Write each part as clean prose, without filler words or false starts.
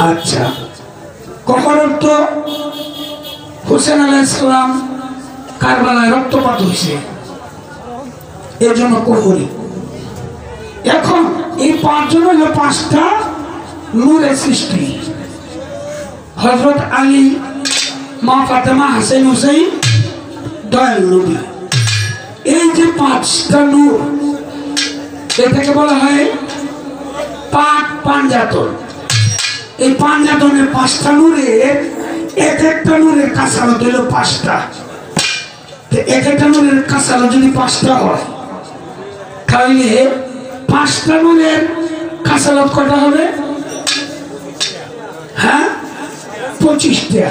আচ্ছা, কখনো তো হোসেন আলাইহিস সালাম কারবালায় রক্তপাত হয়েছে, এর জন্য কবরি। এখন এই পাঁচজন হলো পাঁচটা নূরের সৃষ্টি। হযরত আলী, মা ফাতেমা, হাসান হুসাইন, দয়াল নবী, এই যে পাঁচটা নূর, এটাকে বলা হয় পাক পাঞ্জাতন। এই পাঞ্জাতনের পাঁচটা নূরের এক একটা নূরের কাছালত হইল পাঁচটা। এক একটা নূরের কাছালত যদি পাঁচটা হয়, তাহলে পাঁচটা নূরের কাছালত কটা হবে? হ্যাঁ, 25টা।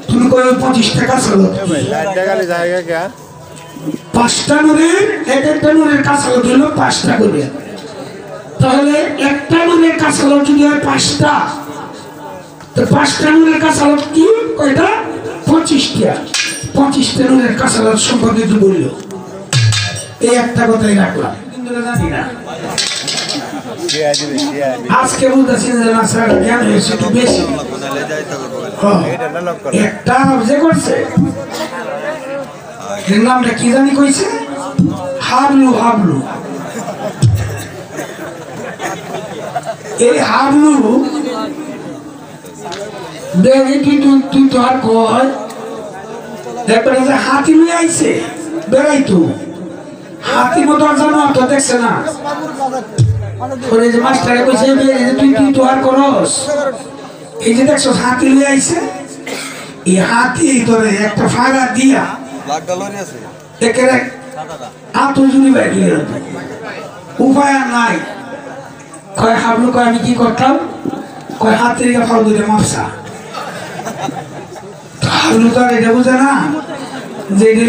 তুমি কই 25টা কাছালত? পাঁচটা নূরের এক একটা নূরের কাছালত হইল পাঁচটা করে। তাহলে একটা নূরের কাছালত যদি হয় পাঁচটা, তো পাঁচটা নূরের কাছালত কি কয়টা? 25টা। 25টা নূরের কাছালত সম্পর্কে কি বললো? এই একটা কথাই রাখলাম, জানি না আজকে বলতেছি না স্যার, জ্ঞান হয়েছে একটু বেশি। একটা যে করছে, এর নামটা কি জানি কইছে, হাবলু। হাবলু, এই হাবলু তুই তো আর কয় একবারে যে হাতি লুই আইছে বেড়াইতো, হাতি মতো আর জানো তো দেখছে না। ওরে যে মাস্টারে কইছে তুই তো আর করস, এই যে দেখছো হাতি লুই আইছে, এই হাতি ধরে একটা ফাড়া দিয়া একেবারে আত্মজুনি বাইরে উপায় নাই। কয় হাবলু, কয় আমি কি করতাম? কয় হাতির ফাল ধরে মাপসা। হাবলু তো আর এটা বুঝে না যে এটা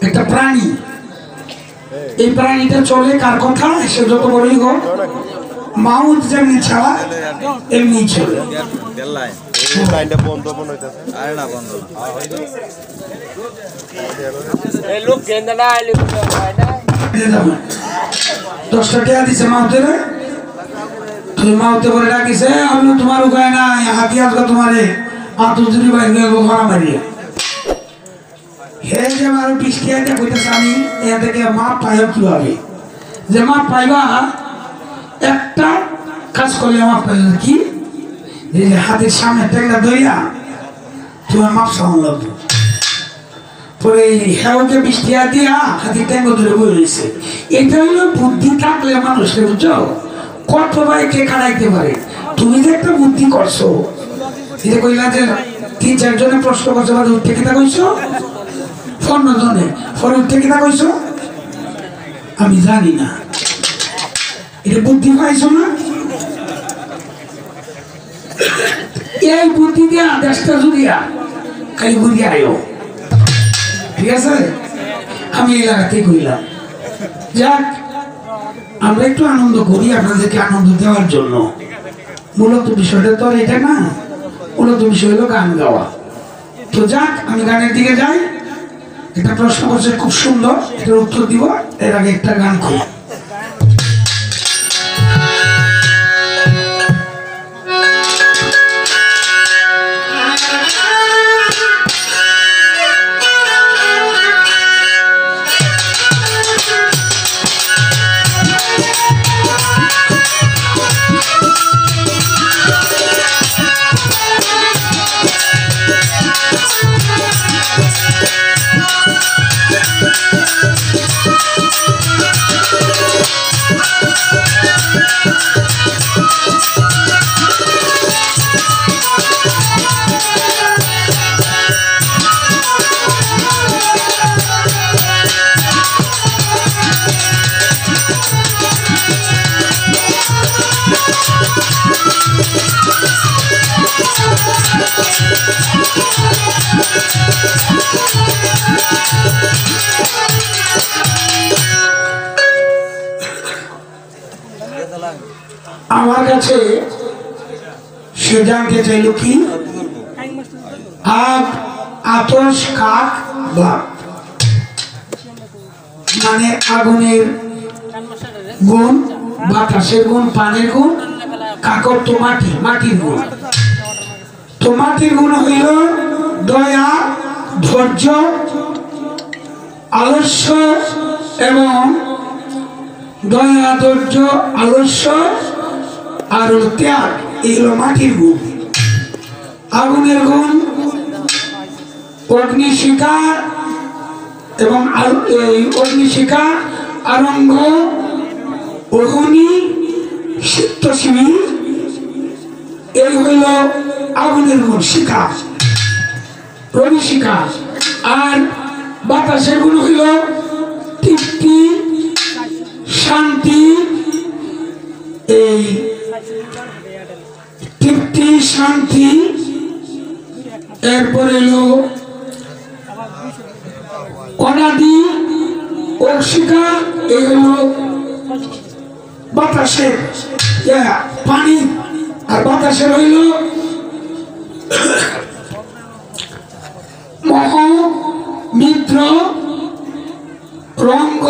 একটা প্রাণী, এই প্রাণীটা চলে কার কথা? সে যত বড়ই হোক, মাউথ যেমনি ছাড়া এমনি চলে। 10টা টাকা দিছে মাউথের, তুমি মাউথে করে ডাকিছে, আমি তোমার উপায় নাই, হাতি আসবে তোমারে আত্মজুরি বাইরে ভাড়া মারিয়ে। হে যে আমার 20 টাকা কইতেছে, আমি এ থেকে মাপ পাইব কিভাবে? যে মাপ পাইবা, একটা কাজ করলে মাপ পাইবা কি? যে হাতের সামনে টেকলা ধরিয়া তোমার মাপ সামন লাগবে। পরে হেউকে 20 টাকা দিয়া হাতির ট্যাঙ্গ ধরে বই রয়েছে। এটা হলো বুদ্ধি থাকলে মানুষকে, বুঝছো, কত ভাই কে খাড়াইতে পারে। তুমি যে একটা বুদ্ধি করছো, এটা কইলা যে 3-4 জনে প্রশ্ন করছে, বাদে উঠতে কিনা কইছো, 15 জনে পরে উঠতে কিনা কইছো, আমি জানি না। এটা বুদ্ধি পাইছো না? এই বুদ্ধি দিয়া দেশটা জুড়িয়া খালি ঘুরিয়ে আয়ো, ঠিক আছে? আমি এই লাগাতেই কইলাম, যাক আমরা একটু আনন্দ করি আপনাদেরকে আনন্দ দেওয়ার জন্য। মূলত বিষয়টা তো আর এটা না, মূলত বিষয় হলো গান গাওয়া। তো যাক, আমি গানের দিকে যাই। একটা প্রশ্ন করছে খুব সুন্দর, এটার উত্তর দিব, এর আগে একটা গান খুব। আমার কাছে সে জানতে চাইল কি আতস কাক ভাব মানে আগুনের গুণ, বাতাসের গুণ, পানির গুণ, কাকর তো মাটির গুণ। তো মাটির গুণ হইল দয়া, ধৈর্য, আলস্য এবং দয়া, ধৈর্য, আলস্য আর ত্যাগ, এগুলো মাটির গুণ। আগুনের গুণ অগ্নিশিখা এবং অগ্নিশিখা, আরঙ্গ, অগ্নি, সিদ্ধশিবী, এই হইল আগুনের গুণ, শিখা, প্রবিশিখা। আর বাতাসের গুণ হইল তৃপ্তি, শান্তি, এই তৃপ্তি, শান্তি, এরপরে এলো অনাদি, অর্শিকা, এই হলো বাতাসের পানি। আর বাতাসের হইল মহ, মিত্র, রঙ্গ,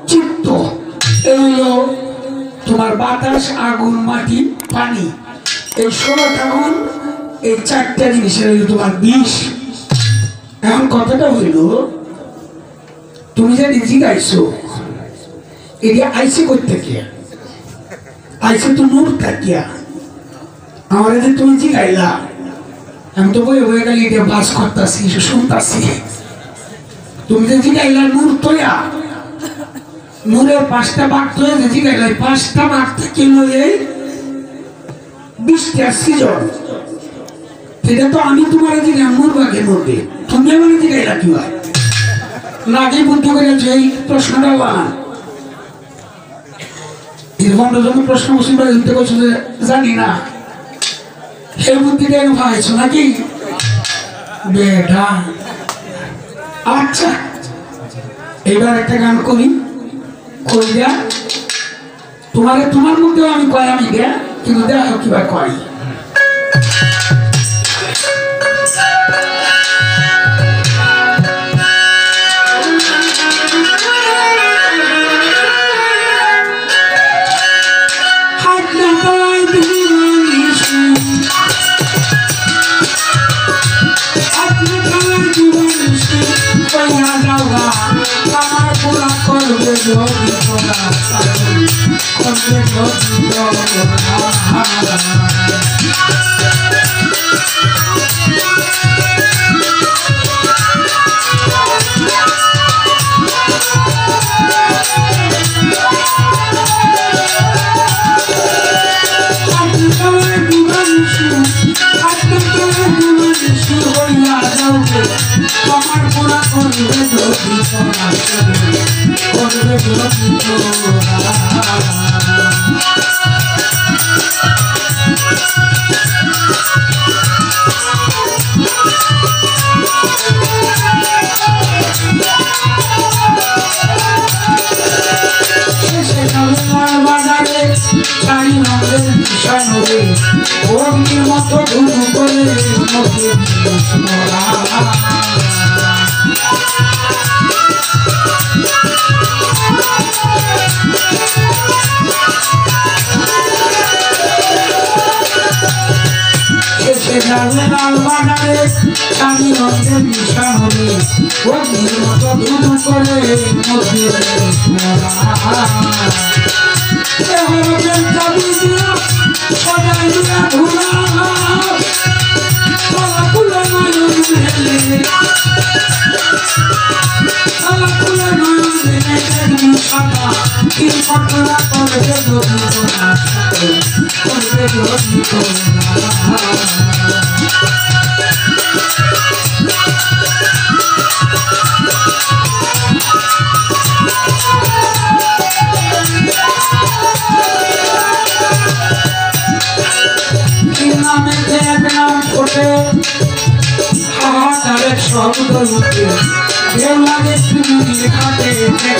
চিত্ত, এই হলো তোমার বাতাস, আগুন, মাটি, পানি। এই 16টা গুণ, এই 4টা জিনিসের হইল তোমার বিষ। এখন কথাটা হইল তুমি যে নিজে গাইছো এটি আইসে করতে কে আইসে তো নূর থাকিয়া আমার যে তুমি যে গাইলা আমি তো বই হয়ে গেলে এটা বাস করতেছি, শুনতাছি। তুমি যে গাইলা নূর তোয়া, নূরের 5টা বাঘ তো যে গাইলা 5টা বাঘ থেকে এই 20টা সিজন। সেটা তো আমি তোমার যে নূর বাঘের মধ্যে তুমি আমার যে গাইলা কি হয় নাকি বুদ্ধি করেছে এই প্রশ্নটা বানান। এরকম যখন প্রশ্ন মুসলিম করছো যে জানি না, সেই বুদ্ধিটা ভাইছো নাকি বেটা? আচ্ছা, এবার একটা গান করি, কইরা তোমার মধ্যেও আমি কয় আমি গে, কিন্তু দেখো কিবা কয়। অগ্নির মতো ধুধু করে স্বামী রঙের মিশা হবে, অগ্নির মতো ধুধু করে মধ্যে শব্দ উঠে কেউ লাগে তুমি খাতে দেখে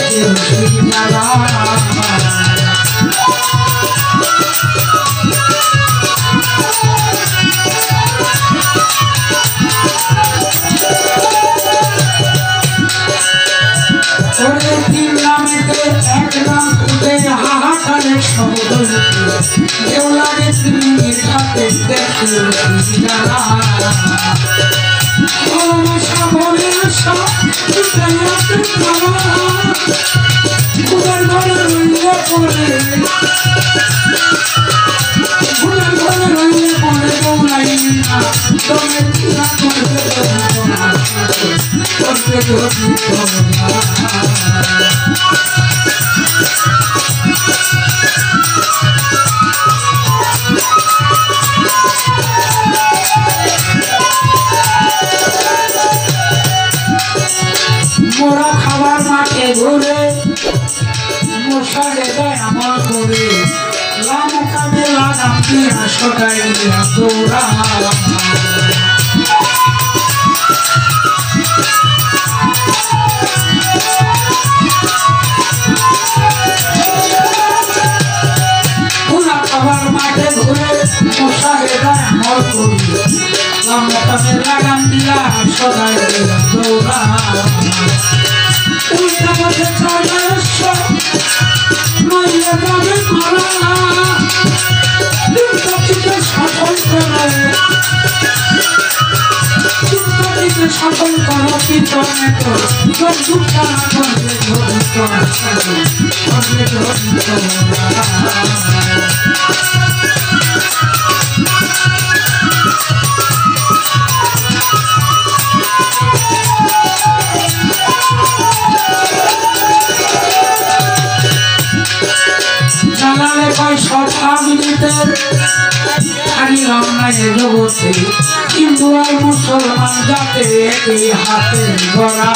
দেখতে জানা ভালোবাসা বলে আসা ঘুমের ঘরে রইলে পড়ে ঘুমের ঘরে রইলে পড়ে দৌড়াইনি না তবে না করতে যদি মোরা খাবার মাঠে ঘুরে মশারে দেয় আমার করে লামকামে লাগাম দিয়া সদাই দিয়া দৌড়া খাবার মাঠে ঘুরে মশারে দেয় আমার করে লামকামে লাগাম দিয়া সদাই দিয়া দৌড়া উল্টা পথে চলে এসো নইলে যাবে মারা চিন্তাটিকে সফল করে চিন্তাটিকে সফল করো কি তমে তো দুঃখা করবে ধরি করবে ধরি জানালে কয় সব মিলিতে ছাড়িলাম না এ জগতে হিন্দু আর মুসলমান যাতে একই হাতে গড়া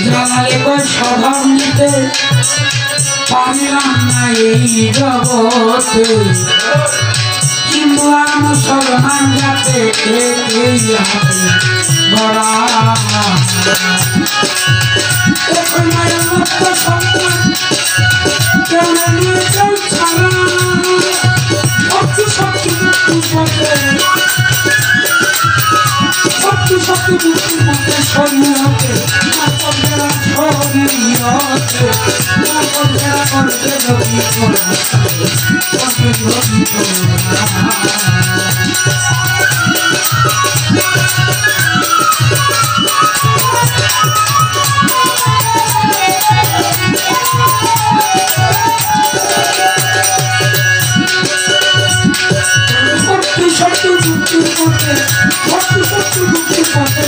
জানালে কয় স্বভাব নিতে পারিলাম না এই জগতে হিন্দু আর মুসলমান যাতে এই হাতে গড়া মায়ের মুক্ত সন্তান কেউ নিয়ে কেউ ছাড়া শক্তি শক্তি মুক্তি পথে শক্তি শক্তি মুক্তি পথে শরীরতে শরীরতে করতে যদি করতে যদি শক্তি মুক্তি পথে শক্তি শক্তি মুক্তি পথে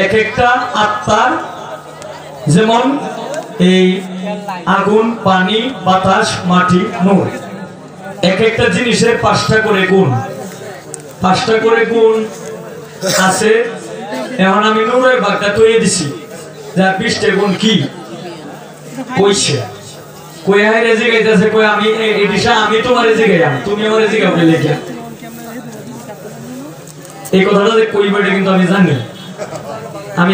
এক একটা আত্মার যেমন এই আগুন পানি বাতাস মাটি নূর এক একটা জিনিসের পাঁচটা করে গুণ আছে। এখন আমি নূরের ভাগটা তৈরি দিছি যার 20টা গুণ কি কইছে কই হাইরে জিগাইতেছে কই আমি এডিশা আমি তোমারে জিগাইলাম তুমি আমারে জিগাবে লেখা এই কথাটা যে কইবে এটা কিন্তু আমি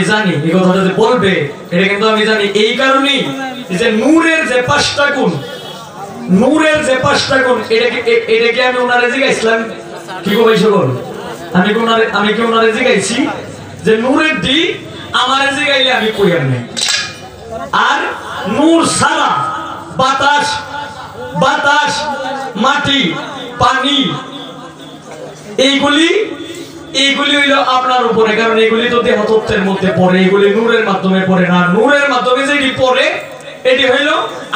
জানি এই কথাটা যে বলবে এটা কিন্তু আমি জানি এই কারণেই যে নূরের যে 5টা গুণ এটাকে আমি ওনারে জিগাইছিলাম কি গো ভাই সকল আমি কি ওনারে জিগাইছি যে নূরের দি আমারে জিগাইলে আমি কইয়ার নাই আর নূর ছাড়া বাতাস মাটি পানি এইগুলি হইল আপনার উপরে, কারণ এগুলি তো দেহ তত্ত্বের মধ্যে পড়ে, এগুলি নূরের মাধ্যমে পড়ে না। নূরের মাধ্যমে যেটি পড়ে এটি হইল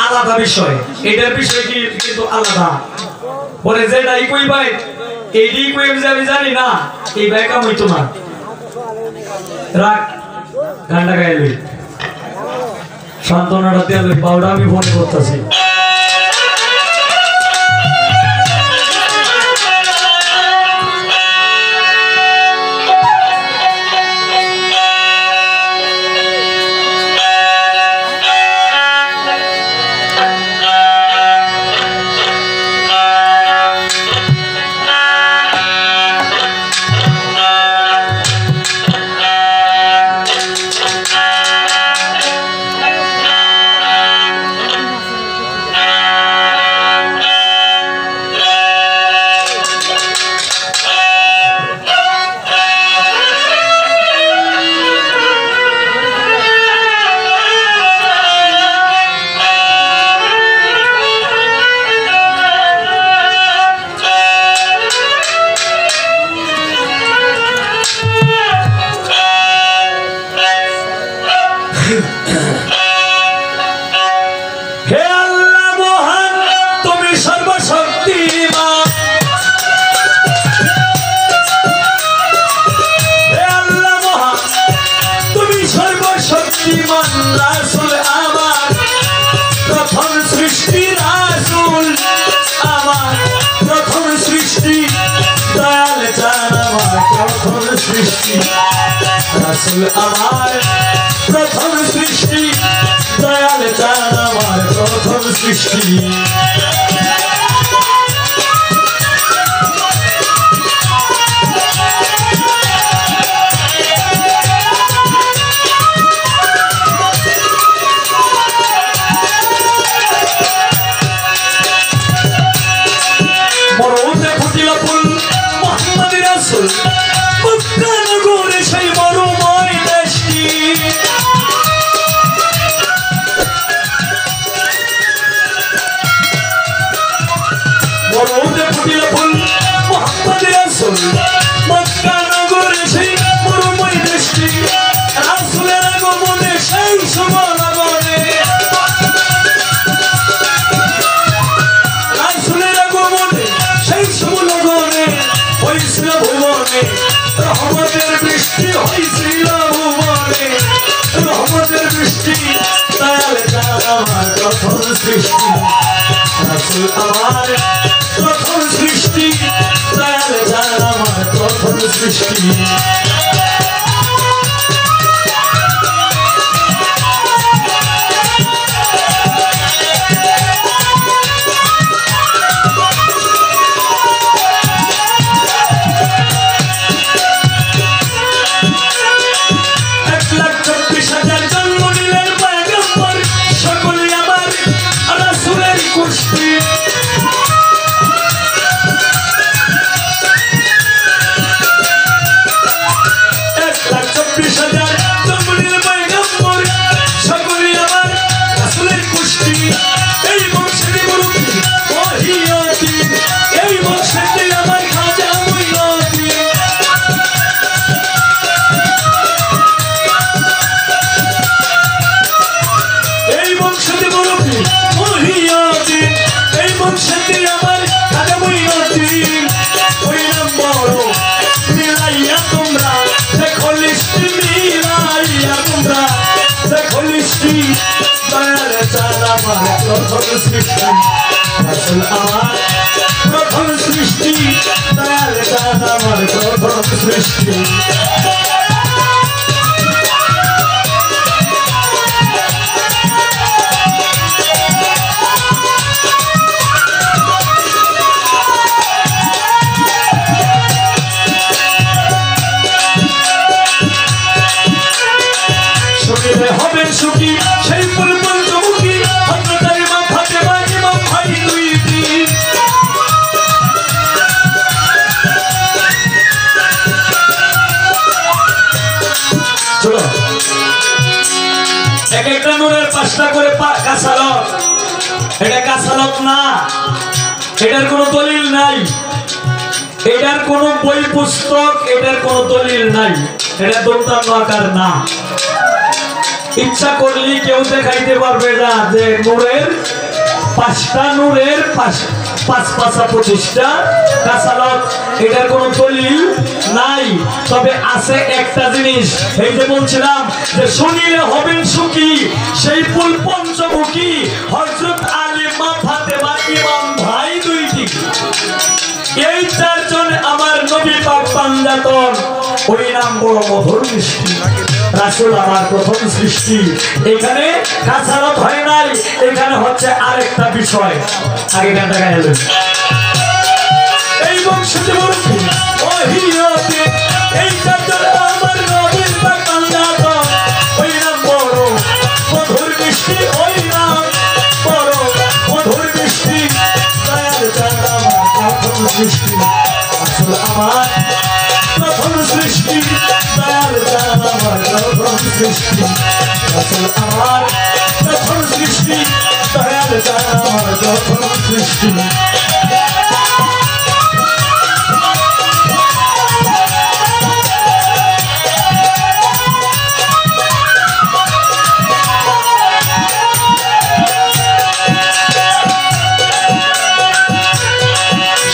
আলাদা বিষয়, এটার বিষয় কি কিন্তু আলাদা। পরে যেটাই কই ভাই এইটি কই আমি জানি না, এই ভাই কাম হইতো না। রাখ গানটা গাইলি সান্ত্বনাটা দিয়ে বাউটা আমি ফোন করতেছি। সৃষ্টি রাসূল আমার প্রথম সৃষ্টি দয়াল চাঁদ আমার প্রথম সৃষ্টি মরুতে ফুটিল ফুল মুহাম্মদ রাসূল মক্কা নগরে সেই মরুময় দেশটি মরুতে ফুটিল ফুল মুহাম্মদ রাসূল মক্কা নগরে সেই মরুময় দেশটি রাসূলের আগমনে সেই শুভ লগনে রাসূলের আগমনে সেই শুভ লগনে হইছিল ভুবনে রহমতের বৃষ্টি হইছিল ভুবনে রহমতের বৃষ্টি দয়াল চাঁদ আমার প্রথম সৃষ্টি রাসূল আমার প্রথম সৃষ্টি দয়াল চাঁদ আমার প্রথম সৃষ্টি প্রথম সৃষ্টি রাসূল আমার প্রথম সৃষ্টি দয়াল চাঁদ আমার প্রথম সৃষ্টি শুনিলে হবেন সুখী সেই ফুল পঞ্চমুখী হযরতের মা ফাতেমা ইমাম ভাই দুইটি চলো এক একটা নূরের পাঁচটা করে কাসালত এটা কাসালত না এটার কোনো দলিল নাই এটার কোনো বই পুস্তক এটার কোনো দলিল নাই এটা দন্তান্ন আকার না ইচ্ছা করলে কেউ দেখাইতে পারবে না যে নূরের পাঁচটা নূরের পাঁচ পাঁচা 25টা কাসালত এটার কোনো দলিল নাই তবে আছে একটা জিনিস এই যে বলছিলাম যে শুনিলে হবেন সুখী সেই ফুল পঞ্চমুখী হযরত আলী মা ফাতেমা ইমাম ভাই দুইটি এই চারজন আমার নবী পাক পাঞ্জাতন ওই নাম বড় মধুর মিষ্টি রাসূল আমার প্রথম সৃষ্টি এখানে কাসালত হয় নাই এখানে হচ্ছে আরেকটা বিষয় আগে গানটা গাইলেন এই বংশতে বলছি ওহিয়তে এই চারজন আমার নবী পাক পাঞ্জাতন ওই নাম বড় মধুর মিষ্টি ওই নাম বড় মধুর মিষ্টি দয়াল চাঁদ আমার প্রথম সৃষ্টি রাসূল আমার প্রথম সৃষ্টি দয়াল চাঁদ আমার প্রথম সৃষ্টি রাসূল আমার প্রথম সৃষ্টি দয়াল চাঁদ আমার প্রথম সৃষ্টি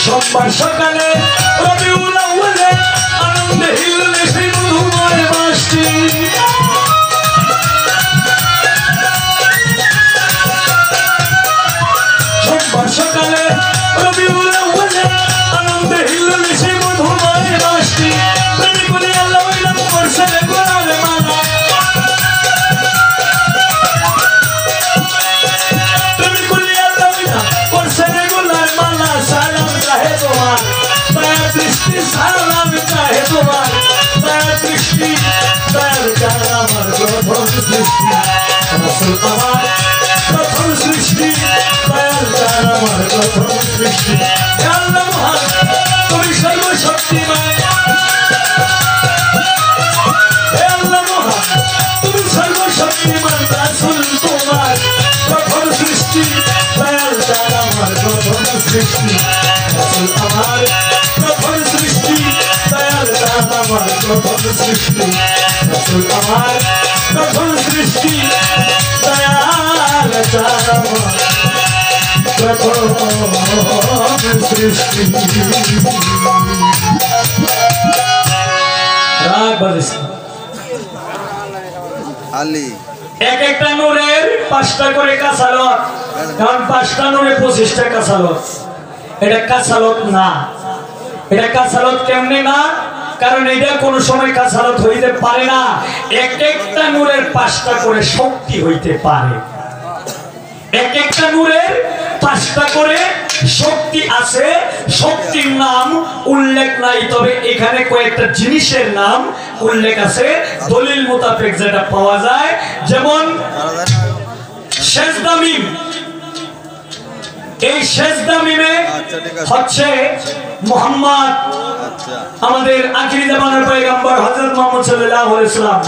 সোমবার সকালে রবিউল আউয়ালে আনন্দে হিললে সেই মধুময় বাঁশটি প্রথম সৃষ্টি রাসূল আমার প্রথম সৃষ্টি দয়াল চাঁদ আমার প্রথম সৃষ্টি হে আল্লাহ মহান তুমি সর্বশক্তিমান হে আল্লাহ মহান তুমি সর্বশক্তিমান রাসূল তোমার প্রথম সৃষ্টি দয়াল চাঁদ আমার প্রথম সৃষ্টি রাসূল আমার প্রথম সৃষ্টি দয়াল চাঁদ আমার প্রথম সৃষ্টি রাসূল আমার প্রথম সৃষ্টি দয়াল চাঁদ আমার প্রথম সৃষ্টি রাগ বাজিস আলী এক একটা নূরের 5টা করে কাসালত কারণ 5টা নূরে 25টা কাসালত এটা কাসালত না এটা কাসালত কেমনে না কারণ এটা কোন সময় কাসালত হইতে পারে না এক একটা নূরের 5টা করে শক্তি হইতে পারে এক একটা নূরের 5টা করে শক্তি আছে শক্তির নাম উল্লেখ নাই তবে এখানে কয়েকটা জিনিসের নাম উল্লেখ আছে দলিল মোতাবেক যেটা পাওয়া যায় যেমন সেজদা মিম এই সেজদা মিমে হচ্ছে মুহাম্মদ আমাদের আখিরি জামানার পয়গম্বর হযরত মুহাম্মদ সাল্লাল্লাহু আলাইহি ওয়াসাল্লাম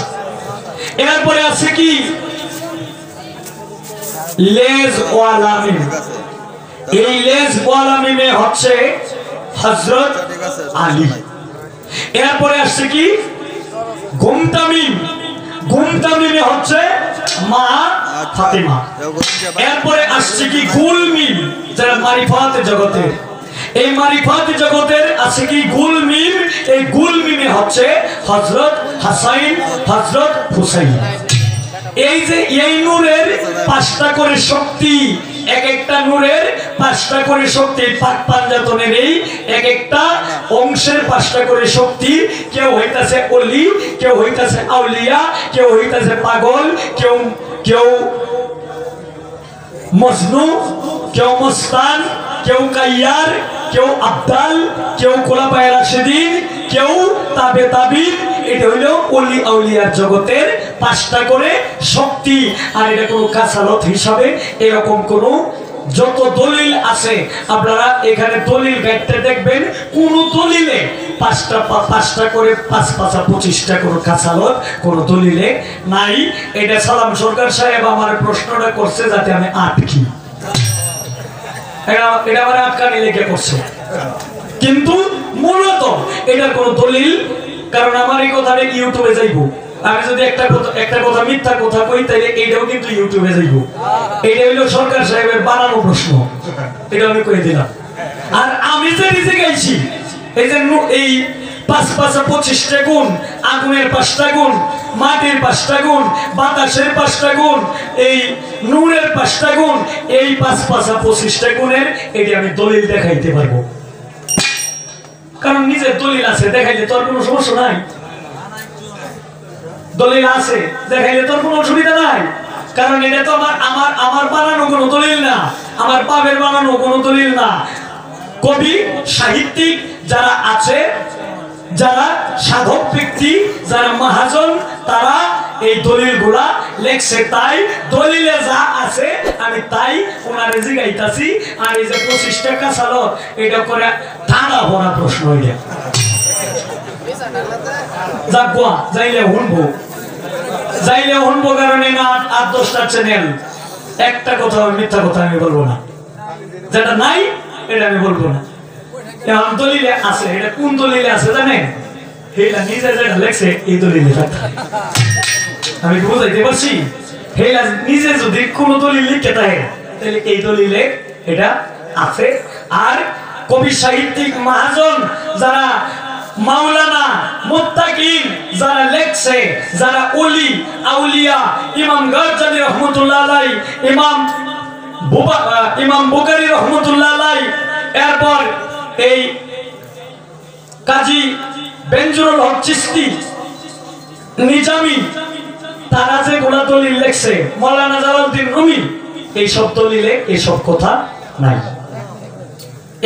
এরপরে আছে কি লেজ ওয়ালা মিম এই লেজ ওয়ালা মিমে হচ্ছে হযরত আলী এরপরে আসছে কি গুমটা মিমে হচ্ছে মা ফাতেমা এরপরে আসছে কি গুল মিম যারা মারিফাত জগতের এই মারিফাত জগতের আছে কি গুল মিম এই গুল মিমে হচ্ছে হযরত হাসান হযরত হুসাইন এই যে এই নূরের 5টা করে শক্তি এক একটা নূরের 5টা করে শক্তি পাক পাঞ্জাতনের এই এক একটা অংশের 5টা করে শক্তি কেউ হইতাছে ওলি কেউ হইতাছে আউলিয়া কেউ হইতাছে পাগল কেউ কেউ মজনু কেউ মস্তান কেউ কাইয়ার কেউ আব্দাল কেউ খোলাফায়ে রাশিদিন কেউ তাবে তাবিন এটা হইলো ওলি আউলিয়ার জগতের 5টা করে শক্তি আর এটা কোনো কাসালত হিসাবে এরকম কোনো যত দলিল আছে আপনারা এখানে দলিল গাইতে দেখবেন কোন দলিলে 5টা করে 5-5-25টা কোনো কাসালত কোন দলিলে নাই এটা সালাম সরকার সাহেব আমার প্রশ্নটা করছে যাতে আমি আটকি এটা আমার আটকানি লেগে করছে কিন্তু মূলত এটার কোনো দলিল কারণ আমার এই কথাটা ইউটিউবে যাইবো আমি যদি একটা কথা মিথ্যা কথা কই তাহলে এইটাও কিন্তু ইউটিউবে যাইবো এইটা হইলো সরকার সাহেবের বানানো প্রশ্ন এটা আমি কই দিলাম আর আমি যে নিজে গাইছি এই যে এই 5-5-25টা গুণ আগুনের 5টা গুণ মাটির 5টা গুণ বাতাসের 5টা গুণ এই নূরের 5টা গুণ এই 5-5-25টা গুণের এটি আমি দলিল দেখাইতে পারবো কারণ নিজের দলিল আছে দেখাইলে তোর কোনো সমস্যা নাই দলিল আছে দেখাইলে তোর কোনো অসুবিধা নাই কারণ এটা তো আমার বানানো কোনো দলিল না আমার বাপের বানানো কোনো দলিল না কবি সাহিত্যিক যারা আছে যারা সাধক ব্যক্তি যারা মহাজন তারা এই দলিলগুলা লেখছে তাই দলিলে যা আছে আমি তাই ওনারে জিগাইতাছি আর এই যে 25 টাকা চালো এটা করে ঠাড়া ভরা প্রশ্ন হইয়া যাবো যাইলে শুনবো কারণে না 8-10টা চ্যানেল একটা কথা মিথ্যা কথা আমি বলবো না যেটা নাই এটা আমি বলবো না এখন দলিলে আছে এটা কোন দলিলে আছে জানেন হেলা নিজে যেটা লেখছে এই দলিলে আমি কি বুঝাইতে পারছি হেলা নিজে যদি কোন দলিল লিখতে থাকে তাহলে এই দলিলে এটা আছে আর কবি সাহিত্যিক মহাজন যারা মাওলানা মুত্তাকিন যারা লেখছে যারা ওলি আউলিয়া ইমাম গাজ্জালি রহমাতুল্লাহ আলাইহি ইমাম বুখারী রহমাতুল্লাহ আলাইহি এরপর এই কাজী বেনজুরুল হক চিশতি নিজামী তারা যে গোলা দলিল লেখছে মাওলানা জালালউদ্দিন রুমি এই সব দলিলে এই সব কথা নাই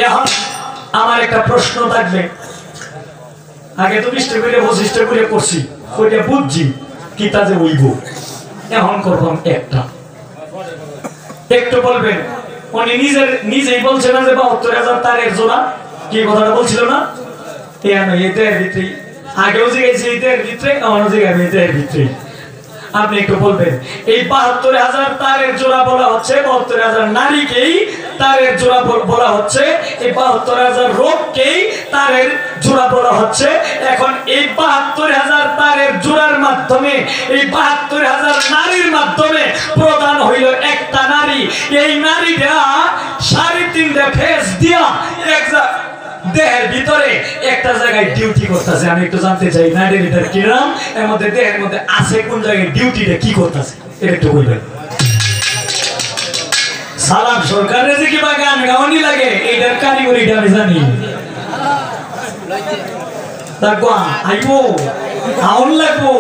এখন আমার একটা প্রশ্ন থাকবে আগে তো 20টা করে 25টা করে করছি ওইটা বুঝছি কিতা যে হইব এখন করবাম একটা একটু বলবেন উনি নিজেই বলছে না যে ৭২,০০০ তারের জোড়া কি কথাটা বলছিল না এদের ভিতরে আগেও জিজ্ঞাসি এদের ভিতরে আমারও জিজ্ঞাসি এদের ভিতরে আপনি একটু বলবেন এই ৭২,০০০ তারের জোড়া বলা হচ্ছে ৭২,০০০ নারীকেই তারের জোড়া বলা হচ্ছে এই ৭২,০০০ রোগকেই তারের জোড়া বলা হচ্ছে এখন এই ৭২,০০০ তারের জোড়ার মাধ্যমে এই ৭২,০০০ নারীর মাধ্যমে প্রদান হইল একটা নারী এই নারীটা ৩.৫টা ফেস দিয়া দেহের ভিতরে একটা জায়গায় ডিউটি করতেছে আমি একটু জানতে চাই নারীর ভিতরে কি নাম এর মধ্যে দেহের মধ্যে আছে কোন জায়গায় ডিউটিটা কি করতেছে এটা একটু বলবেন সালাম সরকারের যে কি গান গাওয়ানি লাগে এইটার কারিগরিটা আমি জানি তারপর আইবো আউন লাগবো